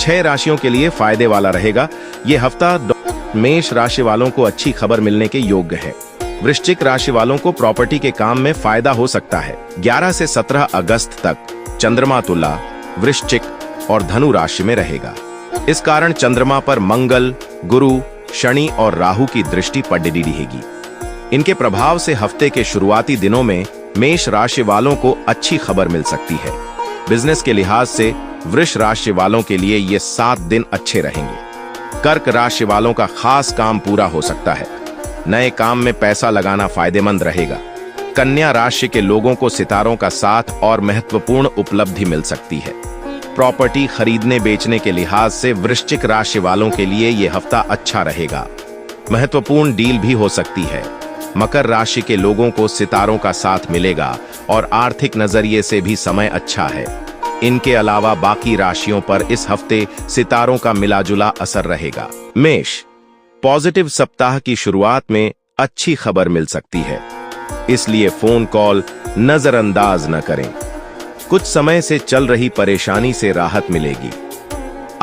6 राशियों के लिए फायदे वाला रहेगा। ये हफ्ता मेष राशि वालों को अच्छी खबर मिलने के योग्य है। वृश्चिक राशि वालों को प्रॉपर्टी के काम में फायदा हो सकता है। 11 से 17 अगस्त तक चंद्रमा तुला, वृश्चिक और धनु राशि में रहेगा। इस कारण चंद्रमा पर मंगल, गुरु, शनि और राहु की दृष्टि पड़ रहेगी। इनके प्रभाव से हफ्ते के शुरुआती दिनों में मेष राशि वालों को अच्छी खबर मिल सकती है। बिजनेस के लिहाज से वृष राशि वालों के लिए ये 7 दिन अच्छे रहेंगे। कर्क राशि वालों का खास काम पूरा हो सकता है। नए काम में पैसा लगाना फायदेमंद रहेगा। कन्या राशि के लोगों को सितारों का साथ और महत्वपूर्ण उपलब्धि मिल सकती है। प्रॉपर्टी खरीदने बेचने के लिहाज से वृश्चिक राशि वालों के लिए यह हफ्ता अच्छा रहेगा। महत्वपूर्ण डील भी हो सकती है। मकर राशि के लोगों को सितारों का साथ मिलेगा और आर्थिक नजरिए से भी समय अच्छा है। इनके अलावा बाकी राशियों पर इस हफ्ते सितारों का मिलाजुला असर रहेगा। मेष, पॉजिटिव सप्ताह की शुरुआत में अच्छी खबर मिल सकती है, इसलिए फोन कॉल नजरअंदाज न करें। कुछ समय से चल रही परेशानी से राहत मिलेगी।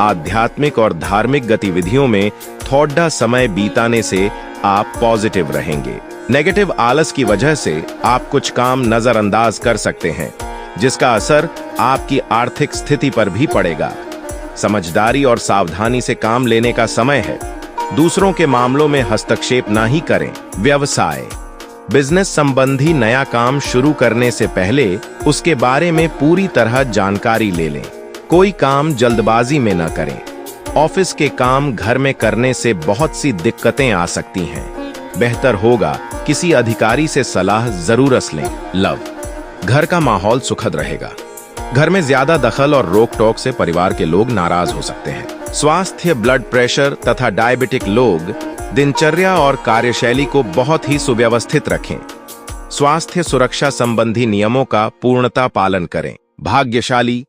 आध्यात्मिक और धार्मिक गतिविधियों में थोड़ा समय बीताने से आप पॉजिटिव रहेंगे। नेगेटिव आलस की वजह से आप कुछ काम नजरअंदाज कर सकते हैं, जिसका असर आपकी आर्थिक स्थिति पर भी पड़ेगा। समझदारी और सावधानी से काम लेने का समय है। दूसरों के मामलों में हस्तक्षेप ना ही करें। व्यवसाय, बिजनेस संबंधी नया काम शुरू करने से पहले उसके बारे में पूरी तरह जानकारी ले लें। कोई काम जल्दबाजी में न करें। ऑफिस के काम घर में करने से बहुत सी दिक्कतें आ सकती हैं। बेहतर होगा किसी अधिकारी से सलाह जरूर लें। लव, घर का माहौल सुखद रहेगा। घर में ज्यादा दखल और रोक टोक से परिवार के लोग नाराज हो सकते हैं। स्वास्थ्य, ब्लड प्रेशर तथा डायबिटिक लोग दिनचर्या और कार्यशैली को बहुत ही सुव्यवस्थित रखें। स्वास्थ्य सुरक्षा संबंधी नियमों का पूर्णता पालन करें। भाग्यशाली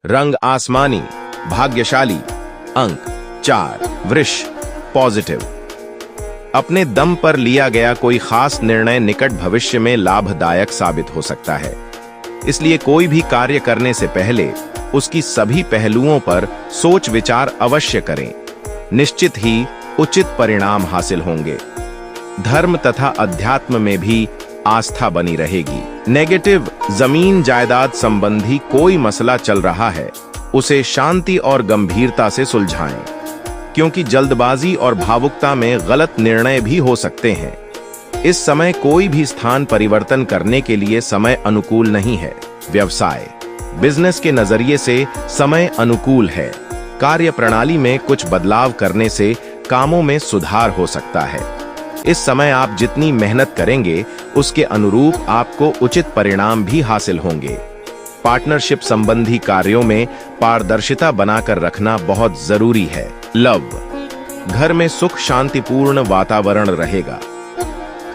रंग आसमानी, भाग्यशाली अंक 4। वृष, पॉजिटिव, अपने दम पर लिया गया कोई खास निर्णय निकट भविष्य में लाभदायक साबित हो सकता है, इसलिए कोई भी कार्य करने से पहले उसकी सभी पहलुओं पर सोच विचार अवश्य करें। निश्चित ही उचित परिणाम हासिल होंगे। धर्म तथा अध्यात्म में भी आस्था बनी रहेगी। नेगेटिव, जमीन जायदाद संबंधी कोई मसला चल रहा है, उसे शांति और गंभीरता से सुलझाएं, क्योंकि जल्दबाजी और भावुकता में गलत निर्णय भी हो सकते हैं। इस समय कोई भी स्थान परिवर्तन करने के लिए समय अनुकूल नहीं है। व्यवसाय, बिजनेस के नजरिए से समय अनुकूल है। कार्य प्रणाली में कुछ बदलाव करने से कामों में सुधार हो सकता है। इस समय आप जितनी मेहनत करेंगे उसके अनुरूप आपको उचित परिणाम भी हासिल होंगे। पार्टनरशिप संबंधी कार्यों में पारदर्शिता बनाकर रखना बहुत जरूरी है। लव, घर में सुख शांतिपूर्ण वातावरण रहेगा।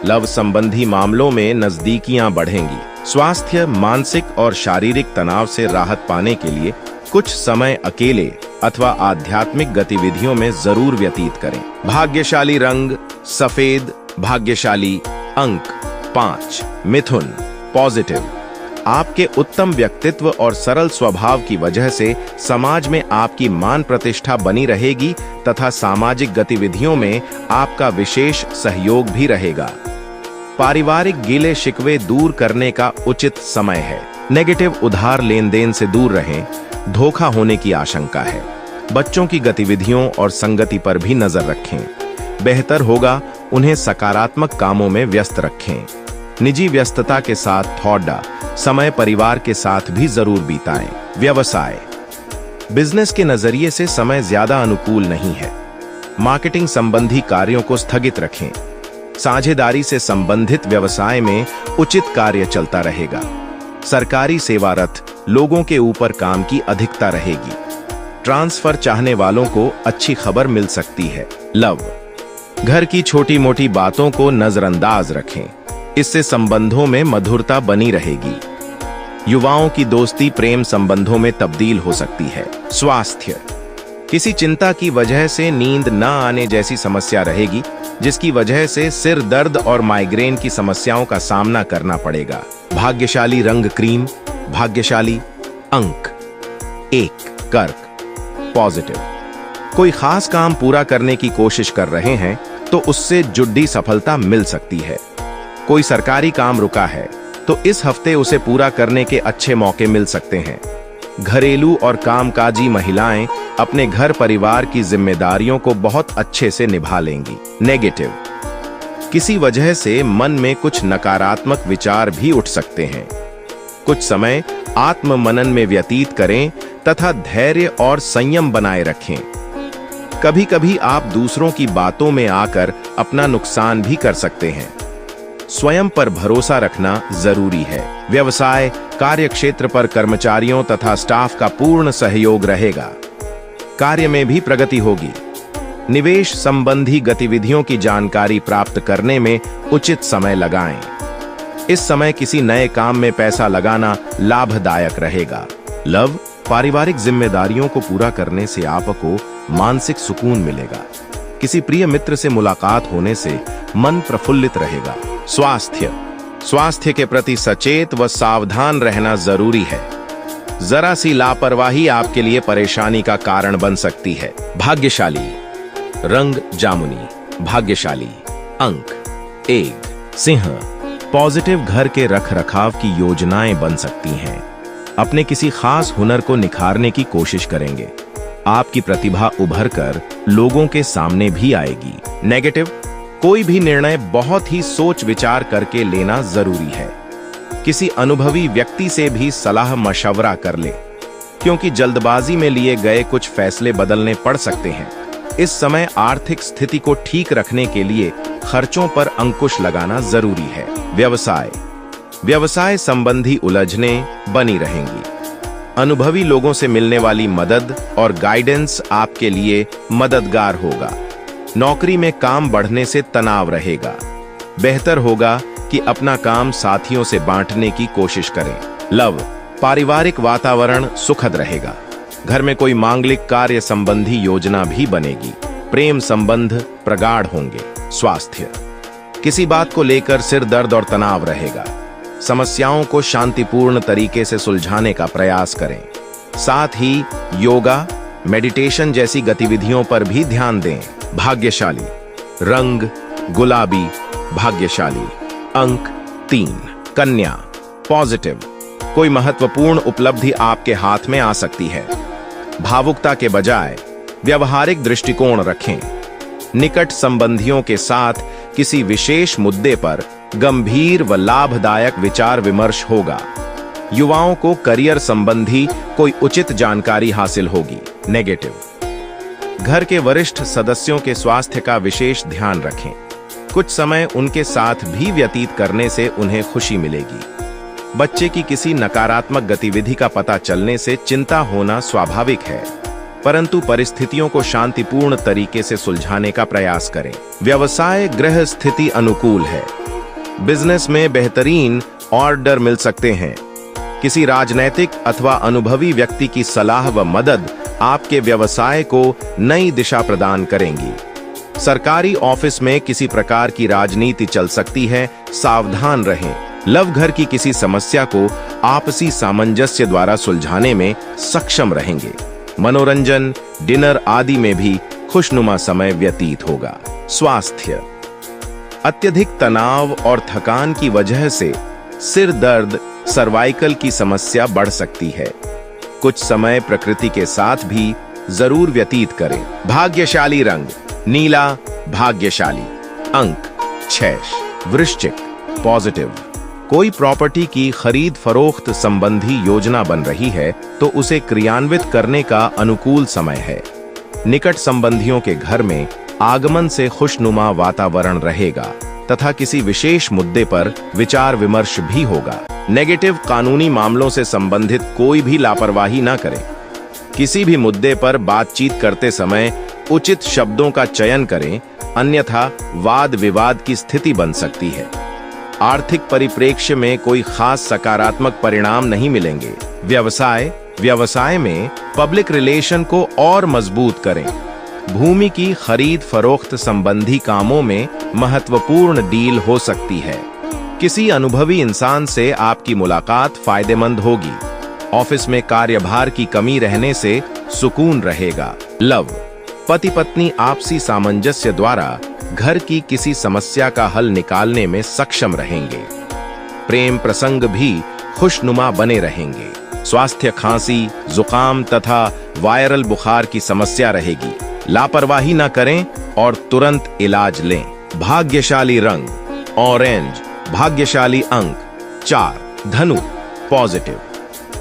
लव संबंधी मामलों में नजदीकियां बढ़ेंगी। स्वास्थ्य, मानसिक और शारीरिक तनाव से राहत पाने के लिए कुछ समय अकेले अथवा आध्यात्मिक गतिविधियों में जरूर व्यतीत करें। भाग्यशाली रंग सफेद, भाग्यशाली अंक 5। मिथुन, पॉजिटिव, आपके उत्तम व्यक्तित्व और सरल स्वभाव की वजह से समाज में आपकी मान प्रतिष्ठा बनी रहेगी तथा सामाजिक गतिविधियों में आपका विशेष सहयोग भी रहेगा। पारिवारिक गिले शिकवे दूर करने का उचित समय है। नेगेटिव उधार लेन देन से दूर रहें, धोखा होने की आशंका है। बच्चों की गतिविधियों और संगति पर भी नजर रखें। बेहतर होगा उन्हें सकारात्मक कामों में व्यस्त रखें। निजी व्यस्तता के साथ थोड़ा समय परिवार के साथ भी जरूर बिताएं। व्यवसाय, बिजनेस के नजरिए से समय ज्यादा अनुकूल नहीं है। मार्केटिंग संबंधी कार्यों को स्थगित रखें। साझेदारी से संबंधित व्यवसाय में उचित कार्य चलता रहेगा। सरकारी सेवारत लोगों के ऊपर काम की अधिकता रहेगी। ट्रांसफर चाहने वालों को अच्छी खबर मिल सकती है। लव, घर की छोटी मोटी बातों को नजरअंदाज रखें, इससे संबंधों में मधुरता बनी रहेगी। युवाओं की दोस्ती प्रेम संबंधों में तब्दील हो सकती है। स्वास्थ्य, किसी चिंता की वजह से नींद न आने जैसी समस्या रहेगी, जिसकी वजह से सिर दर्द और माइग्रेन की समस्याओं का सामना करना पड़ेगा। भाग्यशाली रंग क्रीम, भाग्यशाली अंक 1। कर्क, पॉजिटिव। कोई खास काम पूरा करने की कोशिश कर रहे हैं तो उससे जुड़ी सफलता मिल सकती है। कोई सरकारी काम रुका है तो इस हफ्ते उसे पूरा करने के अच्छे मौके मिल सकते हैं। घरेलू और कामकाजी महिलाएं अपने घर परिवार की जिम्मेदारियों को बहुत अच्छे से निभा लेंगी। नेगेटिव, किसी वजह से मन में कुछ नकारात्मक विचार भी उठ सकते हैं। कुछ समय आत्म मनन में व्यतीत करें तथा धैर्य और संयम बनाए रखें। कभी कभी आप दूसरों की बातों में आकर अपना नुकसान भी कर सकते हैं। स्वयं पर भरोसा रखना जरूरी है। व्यवसाय, कार्यक्षेत्र पर कर्मचारियों तथा स्टाफ का पूर्ण सहयोग रहेगा। कार्य में भी प्रगति होगी। निवेश संबंधी गतिविधियों की जानकारी प्राप्त करने में उचित समय लगाएं। इस समय किसी नए काम में पैसा लगाना लाभदायक रहेगा। लव, पारिवारिक जिम्मेदारियों को पूरा करने से आपको मानसिक सुकून मिलेगा। किसी प्रिय मित्र से मुलाकात होने से मन प्रफुल्लित रहेगा। स्वास्थ्य के प्रति सचेत व सावधान रहना जरूरी है। जरा सी लापरवाही आपके लिए परेशानी का कारण बन सकती है। भाग्यशाली रंग जामुनी, भाग्यशाली अंक 1। सिंह, पॉजिटिव घर के रखरखाव की योजनाएं बन सकती हैं। अपने किसी खास हुनर को निखारने की कोशिश करेंगे। आपकी प्रतिभा उभर कर लोगों के सामने भी आएगी। नेगेटिव, कोई भी निर्णय बहुत ही सोच विचार करके लेना जरूरी है। किसी अनुभवी व्यक्ति से भी सलाह मशवरा कर ले, क्योंकि जल्दबाजी में लिए गए कुछ फैसले बदलने पड़ सकते हैं। इस समय आर्थिक स्थिति को ठीक रखने के लिए खर्चों पर अंकुश लगाना जरूरी है। व्यवसाय संबंधी उलझनें बनी रहेंगी। अनुभवी लोगों से मिलने वाली मदद और गाइडेंस आपके लिए मददगार होगा। नौकरी में काम बढ़ने से तनाव रहेगा। बेहतर होगा कि अपना काम साथियों से बांटने की कोशिश करें। लव, पारिवारिक वातावरण सुखद रहेगा। घर में कोई मांगलिक कार्य संबंधी योजना भी बनेगी। प्रेम संबंध प्रगाढ़ होंगे। स्वास्थ्य, किसी बात को लेकर सिर दर्द और तनाव रहेगा। समस्याओं को शांतिपूर्ण तरीके से सुलझाने का प्रयास करें। साथ ही योगा, मेडिटेशन जैसी गतिविधियों पर भी ध्यान दें। भाग्यशाली रंग गुलाबी, भाग्यशाली अंक 3। कन्या, पॉजिटिव, कोई महत्वपूर्ण उपलब्धि आपके हाथ में आ सकती है। भावुकता के बजाय व्यवहारिक दृष्टिकोण रखें। निकट संबंधियों के साथ किसी विशेष मुद्दे पर गंभीर व लाभदायक विचार विमर्श होगा। युवाओं को करियर संबंधी कोई उचित जानकारी हासिल होगी। नेगेटिव, घर के वरिष्ठ सदस्यों के स्वास्थ्य का विशेष ध्यान रखें। कुछ समय उनके साथ भी व्यतीत करने से उन्हें खुशी मिलेगी। बच्चे की किसी नकारात्मक गतिविधि का पता चलने से चिंता होना स्वाभाविक है, परंतु परिस्थितियों को शांतिपूर्ण तरीके से सुलझाने का प्रयास करें। व्यवसाय गृह स्थिति अनुकूल है। बिजनेस में बेहतरीन ऑर्डर मिल सकते हैं। किसी राजनैतिक अथवा अनुभवी व्यक्ति की सलाह व मदद आपके व्यवसाय को नई दिशा प्रदान करेंगी। सरकारी ऑफिस में किसी प्रकार की राजनीति चल सकती है, सावधान रहें। लव, घर की किसी समस्या को आपसी सामंजस्य द्वारा सुलझाने में सक्षम रहेंगे। मनोरंजन, डिनर आदि में भी खुशनुमा समय व्यतीत होगा। स्वास्थ्य, अत्यधिक तनाव और थकान की वजह से सिर दर्द, सर्वाइकल की समस्या बढ़ सकती है। कुछ समय प्रकृति के साथ भी जरूर व्यतीत करें। भाग्यशाली रंग नीला, भाग्यशाली अंक 6। वृश्चिक, पॉजिटिव, कोई प्रॉपर्टी की खरीद फरोख्त संबंधी योजना बन रही है तो उसे क्रियान्वित करने का अनुकूल समय है। निकट संबंधियों के घर में आगमन से खुशनुमा वातावरण रहेगा तथा किसी विशेष मुद्दे पर विचार विमर्श भी होगा। नेगेटिव, कानूनी मामलों से संबंधित कोई भी लापरवाही न करें। किसी भी मुद्दे पर बातचीत करते समय उचित शब्दों का चयन करें, अन्यथा वाद विवाद की स्थिति बन सकती है। आर्थिक परिप्रेक्ष्य में कोई खास सकारात्मक परिणाम नहीं मिलेंगे। व्यवसाय में पब्लिक रिलेशन को और मजबूत करें। भूमि की खरीद फरोख्त संबंधी कामों में महत्वपूर्ण डील हो सकती है। किसी अनुभवी इंसान से आपकी मुलाकात फायदेमंद होगी। ऑफिस में कार्यभार की कमी रहने से सुकून रहेगा। लव, पति पत्नी आपसी सामंजस्य द्वारा घर की किसी समस्या का हल निकालने में सक्षम रहेंगे। प्रेम प्रसंग भी खुशनुमा बने रहेंगे। स्वास्थ्य खांसी, जुकाम तथा वायरल बुखार की समस्या रहेगी। लापरवाही न करें और तुरंत इलाज लें। भाग्यशाली रंग ऑरेंज, भाग्यशाली अंक 4। धनु, पॉजिटिव,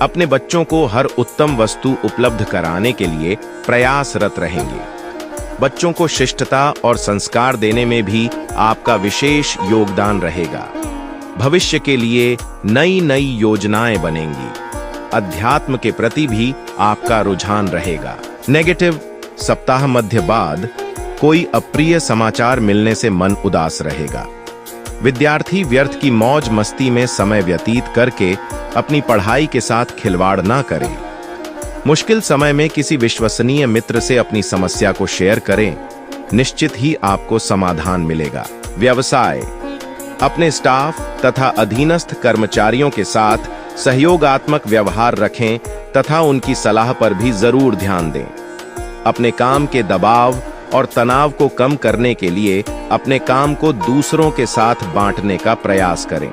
अपने बच्चों को हर उत्तम वस्तु उपलब्ध कराने के लिए प्रयासरत रहेंगे। बच्चों को शिष्टता और संस्कार देने में भी आपका विशेष योगदान रहेगा। भविष्य के लिए नई नई योजनाएं बनेंगी। अध्यात्म के प्रति भी आपका रुझान रहेगा। नेगेटिव, सप्ताह मध्य बाद कोई अप्रिय समाचार मिलने से मन उदास रहेगा। विद्यार्थी व्यर्थ की मौज मस्ती में समय व्यतीत करके अपनी पढ़ाई के साथ खिलवाड़ ना करें। मुश्किल समय में किसी विश्वसनीय मित्र से अपनी समस्या को शेयर करें, निश्चित ही आपको समाधान मिलेगा। व्यवसाय, अपने स्टाफ तथा अधीनस्थ कर्मचारियों के साथ सहयोगात्मक व्यवहार रखें तथा उनकी सलाह पर भी जरूर ध्यान दें। अपने काम के दबाव और तनाव को कम करने के लिए अपने काम को दूसरों के साथ बांटने का प्रयास करें।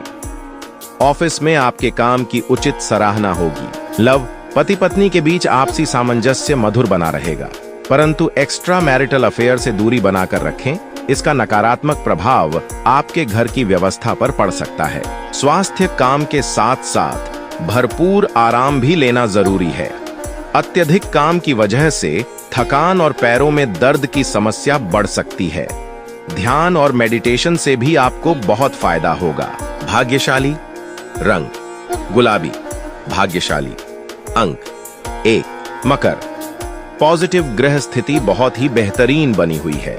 ऑफिस में आपके काम की उचित सराहना होगी। लव, पति पत्नी के बीच आपसी सामंजस्य मधुर बना रहेगा, परंतु एक्स्ट्रा मैरिटल अफेयर से दूरी बनाकर रखें। इसका नकारात्मक प्रभाव आपके घर की व्यवस्था पर पड़ सकता है। स्वास्थ्य, काम के साथ साथ भरपूर आराम भी लेना जरूरी है। अत्यधिक काम की वजह से थकान और पैरों में दर्द की समस्या बढ़ सकती है। ध्यान और मेडिटेशन से भी आपको बहुत फायदा होगा। भाग्यशाली रंग गुलाबी, भाग्यशाली अंक 1। मकर, पॉजिटिव ग्रह स्थिति बहुत ही बेहतरीन बनी हुई है।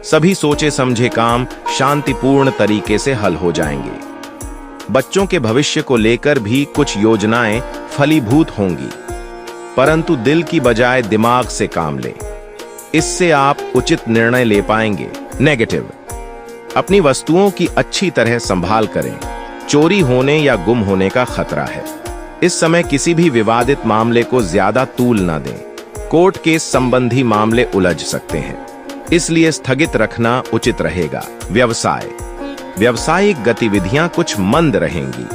सभी सोचे समझे काम शांतिपूर्ण तरीके से हल हो जाएंगे। बच्चों के भविष्य को लेकर भी कुछ योजनाएं फलीभूत होंगी, परंतु दिल की बजाय दिमाग से काम लें। इससे आप उचित निर्णय ले पाएंगे। नेगेटिव, अपनी वस्तुओं की अच्छी तरह संभाल करें। चोरी होने या गुम होने का खतरा है। इस समय किसी भी विवादित मामले को ज्यादा तूल न दें। कोर्ट केस संबंधी मामले उलझ सकते हैं, इसलिए स्थगित रखना उचित रहेगा। व्यवसाय, व्यावसायिक गतिविधियां कुछ मंद रहेंगी।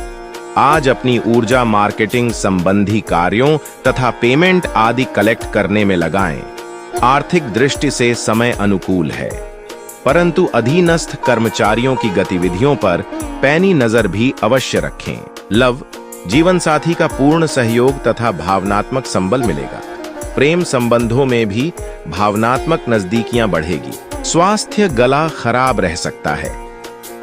आज अपनी ऊर्जा मार्केटिंग संबंधी कार्यों तथा पेमेंट आदि कलेक्ट करने में लगाएं। आर्थिक दृष्टि से समय अनुकूल है, परंतु अधीनस्थ कर्मचारियों की गतिविधियों पर पैनी नजर भी अवश्य रखें। लव, जीवन साथी का पूर्ण सहयोग तथा भावनात्मक संबल मिलेगा। प्रेम संबंधों में भी भावनात्मक नजदीकियां बढ़ेगी। स्वास्थ्य, गला खराब रह सकता है।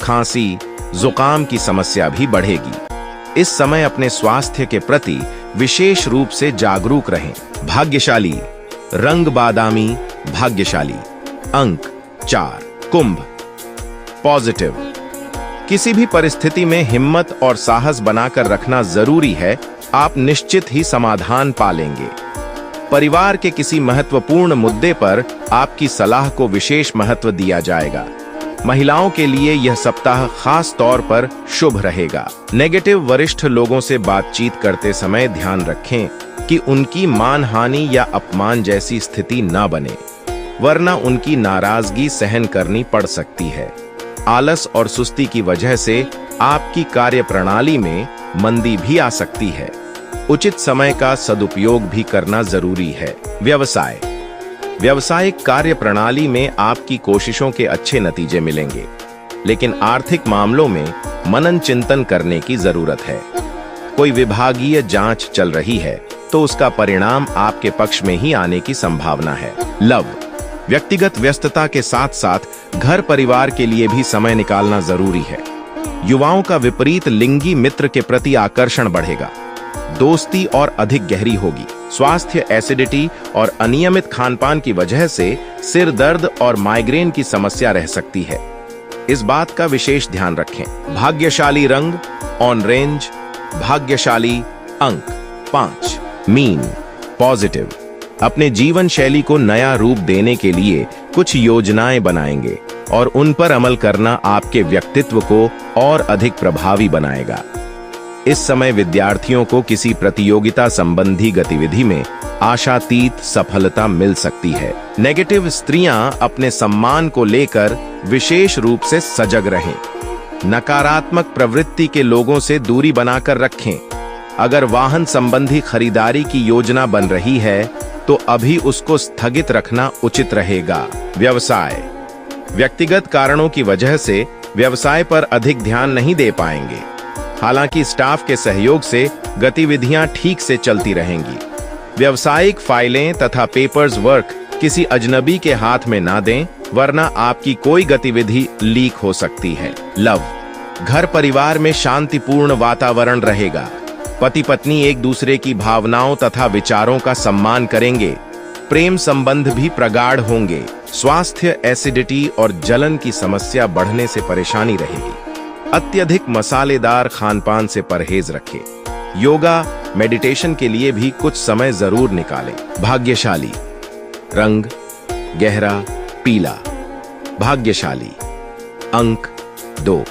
खांसी, जुकाम की समस्या भी बढ़ेगी। इस समय अपने स्वास्थ्य के प्रति विशेष रूप से जागरूक रहें। भाग्यशाली रंग बादामी, भाग्यशाली अंक 4। कुंभ, पॉजिटिव, किसी भी परिस्थिति में हिम्मत और साहस बनाकर रखना जरूरी है। आप निश्चित ही समाधान पालेंगे। परिवार के किसी महत्वपूर्ण मुद्दे पर आपकी सलाह को विशेष महत्व दिया जाएगा। महिलाओं के लिए यह सप्ताह खास तौर पर शुभ रहेगा। नेगेटिव, वरिष्ठ लोगों से बातचीत करते समय ध्यान रखें कि उनकी मानहानि या अपमान जैसी स्थिति न बने, वरना उनकी नाराजगी सहन करनी पड़ सकती है। आलस और सुस्ती की वजह से आपकी कार्यप्रणाली में मंदी भी आ सकती है। उचित समय का सदुपयोग भी करना जरूरी है। व्यवसाय, व्यावसायिक कार्यप्रणाली में आपकी कोशिशों के अच्छे नतीजे मिलेंगे, लेकिन आर्थिक मामलों में मनन चिंतन करने की जरूरत है। कोई विभागीय जांच चल रही है तो उसका परिणाम आपके पक्ष में ही आने की संभावना है। लव, व्यक्तिगत व्यस्तता के साथ साथ घर परिवार के लिए भी समय निकालना जरूरी है। युवाओं का विपरीत लिंगी मित्र के प्रति आकर्षण बढ़ेगा। दोस्ती और अधिक गहरी होगी। स्वास्थ्य, एसिडिटी और अनियमित खानपान की वजह से सिर दर्द और माइग्रेन की समस्या रह सकती है। इस बात का विशेष ध्यान रखें। भाग्यशाली रंग ऑरेंज, भाग्यशाली अंक 5। मीन, पॉजिटिव, अपने जीवन शैली को नया रूप देने के लिए कुछ योजनाएं बनाएंगे और उन पर अमल करना आपके व्यक्तित्व को और अधिक प्रभावी बनाएगा। इस समय विद्यार्थियों को किसी प्रतियोगिता संबंधी गतिविधि में आशातीत सफलता मिल सकती है। नेगेटिव स्त्रियां अपने सम्मान को लेकर विशेष रूप से सजग रहें। नकारात्मक प्रवृत्ति के लोगों से दूरी बनाकर रखें। अगर वाहन संबंधी खरीदारी की योजना बन रही है तो अभी उसको स्थगित रखना उचित रहेगा। व्यवसाय, व्यक्तिगत कारणों की वजह से व्यवसाय पर अधिक ध्यान नहीं दे पाएंगे। हालांकि स्टाफ के सहयोग से गतिविधियां ठीक से चलती रहेंगी। व्यावसायिक फाइलें तथा पेपर्स वर्क किसी अजनबी के हाथ में ना दें, वरना आपकी कोई गतिविधि लीक हो सकती है। लव, घर परिवार में शांतिपूर्ण वातावरण रहेगा। पति पत्नी एक दूसरे की भावनाओं तथा विचारों का सम्मान करेंगे। प्रेम संबंध भी प्रगाढ़ होंगे। स्वास्थ्य, एसिडिटी और जलन की समस्या बढ़ने से परेशानी रहेगी। अत्यधिक मसालेदार खानपान से परहेज रखें। योगा, मेडिटेशन के लिए भी कुछ समय जरूर निकालें। भाग्यशाली रंग गहरा पीला। भाग्यशाली अंक 2।